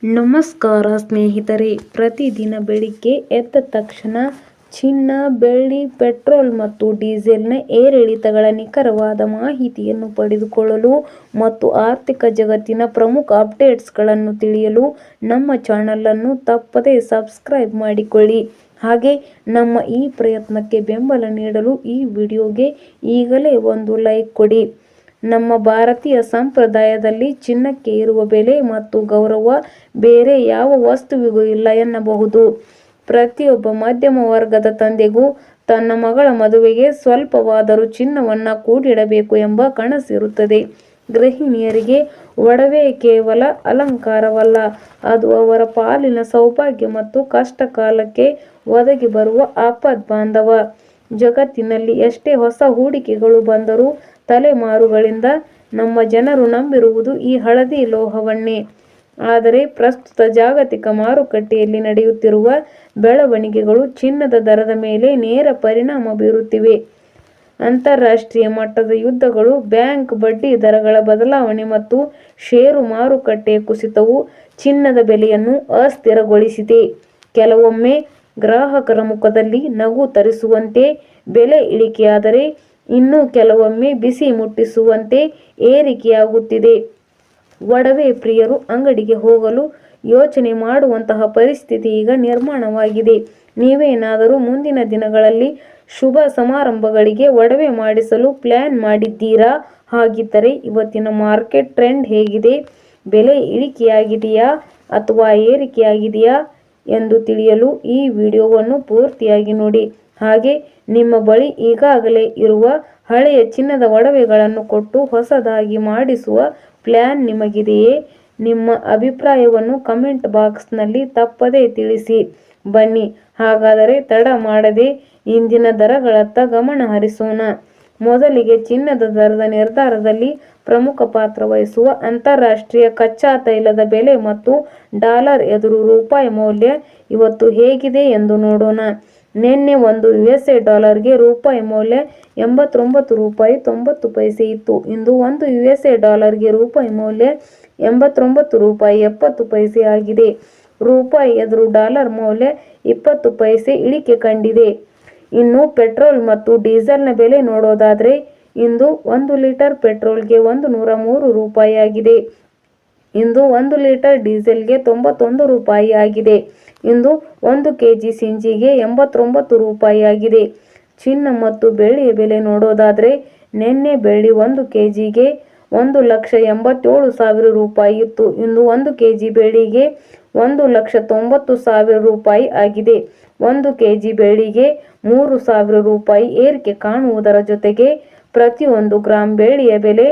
ನಮಸ್ಕಾರ ಸ್ನೇಹಿತರೆ, ಪ್ರತಿದಿನ ಬೆಳಿಗ್ಗೆ ಎದ್ದ ತಕ್ಷಣ ಚಿನ್ನ, ಬೆಳ್ಳಿ, ಪೆಟ್ರೋಲ್ ಮತ್ತು ಡೀಸೆಲ್ನ ಏರಿಳಿತಗಳ ನಿಖರವಾದ ಮಾಹಿತಿಯನ್ನು ಪಡೆದುಕೊಳ್ಳಲು ಮತ್ತು ಆರ್ಥಿಕ ಜಗತ್ತಿನ ಪ್ರಮುಖ ಅಪ್ಡೇಟ್ಸ್ಗಳನ್ನು ತಿಳಿಯಲು ನಮ್ಮ ಚಾನಲನ್ನು ತಪ್ಪದೇ ಸಬ್ಸ್ಕ್ರೈಬ್ ಮಾಡಿಕೊಳ್ಳಿ. ಹಾಗೆ ನಮ್ಮ ಈ ಪ್ರಯತ್ನಕ್ಕೆ ಬೆಂಬಲ ನೀಡಲು ಈ ವಿಡಿಯೋಗೆ ಈಗಲೇ ಒಂದು ಲೈಕ್ ಕೊಡಿ. ನಮ್ಮ ಭಾರತೀಯ ಸಂಪ್ರದಾಯದಲ್ಲಿ ಚಿನ್ನಕ್ಕೆ ಇರುವ ಬೆಲೆ ಮತ್ತು ಗೌರವ ಬೇರೆ ಯಾವ ವಸ್ತುವಿಗೂ ಇಲ್ಲ ಎನ್ನಬಹುದು. ಪ್ರತಿಯೊಬ್ಬ ಮಧ್ಯಮ ವರ್ಗದ ತಂದೆಗೂ ತನ್ನ ಮಗಳ ಮದುವೆಗೆ ಸ್ವಲ್ಪವಾದರೂ ಚಿನ್ನವನ್ನು ಕೂಡಿಡಬೇಕು ಎಂಬ ಕನಸಿರುತ್ತದೆ. ಗೃಹಿಣಿಯರಿಗೆ ಒಡವೆ ಕೇವಲ ಅಲಂಕಾರವಲ್ಲ, ಅದು ಅವರ ಪಾಲಿನ ಸೌಭಾಗ್ಯ ಮತ್ತು ಕಷ್ಟ ಕಾಲಕ್ಕೆ ಒದಗಿ ಬರುವ ಆಪದ್ಬಾಂಧವ. ಜಗತ್ತಿನಲ್ಲಿ ಎಷ್ಟೇ ಹೊಸ ಹೂಡಿಕೆಗಳು ಬಂದರೂ ತಲೆಮಾರುಗಳಿಂದ ನಮ್ಮ ಜನರು ನಂಬಿರುವುದು ಈ ಹಳದಿ ಲೋಹವನ್ನೇ. ಆದರೆ ಪ್ರಸ್ತುತ ಜಾಗತಿಕ ಮಾರುಕಟ್ಟೆಯಲ್ಲಿ ನಡೆಯುತ್ತಿರುವ ಬೆಳವಣಿಗೆಗಳು ಚಿನ್ನದ ದರದ ಮೇಲೆ ನೇರ ಪರಿಣಾಮ ಬೀರುತ್ತಿವೆ. ಅಂತಾರಾಷ್ಟ್ರೀಯ ಮಟ್ಟದ ಯುದ್ಧಗಳು, ಬ್ಯಾಂಕ್ ಬಡ್ಡಿ ದರಗಳ ಬದಲಾವಣೆ ಮತ್ತು ಷೇರು ಮಾರುಕಟ್ಟೆಯ ಕುಸಿತವು ಚಿನ್ನದ ಬೆಲೆಯನ್ನು ಅಸ್ಥಿರಗೊಳಿಸಿದೆ. ಕೆಲವೊಮ್ಮೆ ಗ್ರಾಹಕರ ಮುಖದಲ್ಲಿ ನಗು ತರಿಸುವಂತೆ ಬೆಲೆ ಇಳಿಕೆಯಾದರೆ, ಇನ್ನು ಕೆಲವೊಮ್ಮೆ ಬಿಸಿ ಮುಟ್ಟಿಸುವಂತೆ ಏರಿಕೆಯಾಗುತ್ತಿದೆ. ಒಡವೆ ಪ್ರಿಯರು ಅಂಗಡಿಗೆ ಹೋಗಲು ಯೋಚನೆ ಮಾಡುವಂತಹ ಪರಿಸ್ಥಿತಿ ಈಗ ನಿರ್ಮಾಣವಾಗಿದೆ. ನೀವೇನಾದರೂ ಮುಂದಿನ ದಿನಗಳಲ್ಲಿ ಶುಭ ಸಮಾರಂಭಗಳಿಗೆ ಒಡವೆ ಮಾಡಿಸಲು ಪ್ಲಾನ್ ಮಾಡಿದ್ದೀರಾ? ಹಾಗಿದ್ದರೆ ಇವತ್ತಿನ ಮಾರ್ಕೆಟ್ ಟ್ರೆಂಡ್ ಹೇಗಿದೆ? ಬೆಲೆ ಇಳಿಕೆಯಾಗಿದೆಯಾ ಅಥವಾ ಏರಿಕೆಯಾಗಿದೆಯಾ ಎಂದು ತಿಳಿಯಲು ಈ ವಿಡಿಯೋವನ್ನು ಪೂರ್ತಿಯಾಗಿ ನೋಡಿ. ಹಾಗೆ ನಿಮ್ಮ ಬಳಿ ಈಗಾಗಲೇ ಇರುವ ಹಳೆಯ ಚಿನ್ನದ ಒಡವೆಗಳನ್ನು ಕೊಟ್ಟು ಹೊಸದಾಗಿ ಮಾಡಿಸುವ ಪ್ಲಾನ್ ನಿಮಗಿದೆಯೇ? ನಿಮ್ಮ ಅಭಿಪ್ರಾಯವನ್ನು ಕಮೆಂಟ್ ಬಾಕ್ಸ್ನಲ್ಲಿ ತಪ್ಪದೇ ತಿಳಿಸಿ. ಬನ್ನಿ ಹಾಗಾದರೆ ತಡ ಮಾಡದೆ ಇಂದಿನ ದರಗಳತ್ತ ಗಮನ ಹರಿಸೋಣ. ಮೊದಲಿಗೆ ಚಿನ್ನದ ದರದ ನಿರ್ಧಾರದಲ್ಲಿ ಪ್ರಮುಖ ಪಾತ್ರ ವಹಿಸುವ ಅಂತಾರಾಷ್ಟ್ರೀಯ ಕಚ್ಚಾ ತೈಲದ ಬೆಲೆ ಮತ್ತು ಡಾಲರ್ ಎದುರು ರೂಪಾಯಿ ಮೌಲ್ಯ ಇವತ್ತು ಹೇಗಿದೆ ಎಂದು ನೋಡೋಣ. ನಿನ್ನೆ ಒಂದು ಯುಎಸ್ಎ ಡಾಲರ್ಗೆ ರೂಪಾಯಿ ಮೌಲ್ಯ 89 ರೂಪಾಯಿ 90 ಪೈಸೆ ಇತ್ತು. ಇಂದು ಒಂದು ಯುಎಸ್ಎ ಡಾಲರ್ಗೆ ರೂಪಾಯಿ ಮೌಲ್ಯ 89 ರೂಪಾಯಿ 70 ಪೈಸೆ ಆಗಿದೆ. ರೂಪಾಯಿ ಎದುರು ಡಾಲರ್ ಮೌಲ್ಯ 20 ಪೈಸೆ ಇಳಿಕೆ ಕಂಡಿದೆ. ಇನ್ನು ಪೆಟ್ರೋಲ್ ಮತ್ತು ಡೀಸೆಲ್ನ ಬೆಲೆ ನೋಡೋದಾದ್ರೆ, ಇಂದು 1 ಲೀಟರ್ ಪೆಟ್ರೋಲ್ಗೆ 103 ರೂಪಾಯಿ ಆಗಿದೆ. ಇಂದು 1 ಲೀಟರ್ ಡೀಸೆಲ್ಗೆ 91 ರೂಪಾಯಿ ಆಗಿದೆ. ಇಂದು 1 ಕೆಜಿ ಸಿಂಜಿಗೆ 89 ರೂಪಾಯಿ ಆಗಿದೆ. ಚಿನ್ನ ಮತ್ತು ಬೆಳ್ಳಿಯ ಬೆಲೆ ನೋಡೋದಾದ್ರೆ, ನಿನ್ನೆ ಬೆಳ್ಳಿ 1 ಕೆಜಿಗೆ 1,87,000 ರೂಪಾಯಿ ಇತ್ತು. ಇಂದು 1 ಕೆಜಿ ಬೆಳ್ಳಿಗೆ 1,90,000 ರೂಪಾಯಿ ಆಗಿದೆ. 1 ಕೆಜಿ ಬೆಳ್ಳಿಗೆ 3,000 ರೂಪಾಯಿ ಏರಿಕೆ ಕಾಣುವುದರ ಜೊತೆಗೆ ಪ್ರತಿ 1 ಗ್ರಾಂ ಬೆಳ್ಳಿಯ ಬೆಲೆ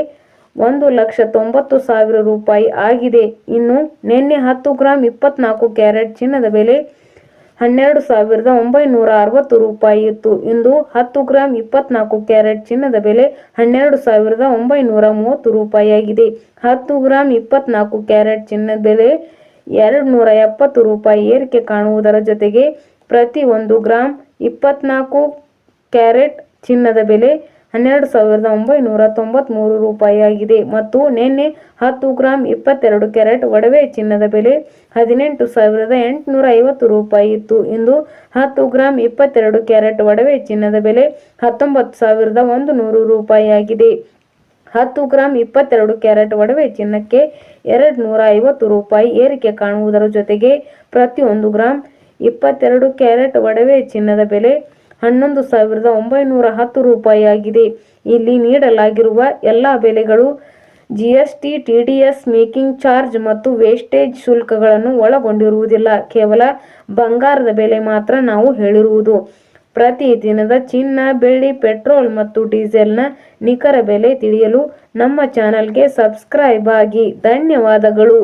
1,90,000 ರೂಪಾಯಿ ಆಗಿದೆ. ಇನ್ನು ನಿನ್ನೆ 10 ಗ್ರಾಂ 24 ಕ್ಯಾರೆಟ್ ಚಿನ್ನದ ಬೆಲೆ 12,960 ರೂಪಾಯಿ ಇತ್ತು. ಇಂದು 10 ಗ್ರಾಂ 24 ಕ್ಯಾರೆಟ್ ಚಿನ್ನದ ಬೆಲೆ 12,930 ರೂಪಾಯಿ ಆಗಿದೆ. 10 ಗ್ರಾಂ 24 ಕ್ಯಾರೆಟ್ ಚಿನ್ನದ ಬೆಲೆ 270 ರೂಪಾಯಿ ಏರಿಕೆ ಕಾಣುವುದರ ಜೊತೆಗೆ ಪ್ರತಿ 1 ಗ್ರಾಂ 24 ಕ್ಯಾರೆಟ್ ಚಿನ್ನದ ಬೆಲೆ 12,993 ರೂಪಾಯಿ ಆಗಿದೆ. ಮತ್ತು ನಿನ್ನೆ 10 ಗ್ರಾಂ 22 ಕ್ಯಾರೆಟ್ ಒಡವೆ ಚಿನ್ನದ ಬೆಲೆ 18,850 ರೂಪಾಯಿ ಇತ್ತು. ಇಂದು 10 ಗ್ರಾಂ 22 ಕ್ಯಾರೆಟ್ ಒಡವೆ ಚಿನ್ನದ ಬೆಲೆ 19,100 ರೂಪಾಯಿ ಆಗಿದೆ. 10 ಗ್ರಾಂ 22 ಕ್ಯಾರೆಟ್ ಒಡವೆ ಚಿನ್ನಕ್ಕೆ 250 ರೂಪಾಯಿ ಏರಿಕೆ ಕಾಣುವುದರ ಜೊತೆಗೆ ಪ್ರತಿ 1 ಗ್ರಾಂ 22 ಕ್ಯಾರೆಟ್ ಒಡವೆ ಚಿನ್ನದ ಬೆಲೆ 11,910 ರೂಪಾಯಿ ಆಗಿದೆ. ಇಲ್ಲಿ ನೀಡಲಾಗಿರುವ ಎಲ್ಲ ಬೆಲೆಗಳು ಜಿಎಸ್ಟಿ, ಟಿಡಿಎಸ್, ಮೇಕಿಂಗ್ ಚಾರ್ಜ್ ಮತ್ತು ವೇಸ್ಟೇಜ್ ಶುಲ್ಕಗಳನ್ನು ಒಳಗೊಂಡಿರುವುದಿಲ್ಲ. ಕೇವಲ ಬಂಗಾರದ ಬೆಲೆ ಮಾತ್ರ ನಾವು ಹೇಳಿರುವುದು. ಪ್ರತಿ ದಿನದ ಚಿನ್ನ, ಬೆಳ್ಳಿ, ಪೆಟ್ರೋಲ್ ಮತ್ತು ಡೀಸೆಲ್ನ ನಿಖರ ಬೆಲೆ ತಿಳಿಯಲು ನಮ್ಮ ಚಾನಲ್ಗೆ ಸಬ್ಸ್ಕ್ರೈಬ್ ಆಗಿ. ಧನ್ಯವಾದಗಳು.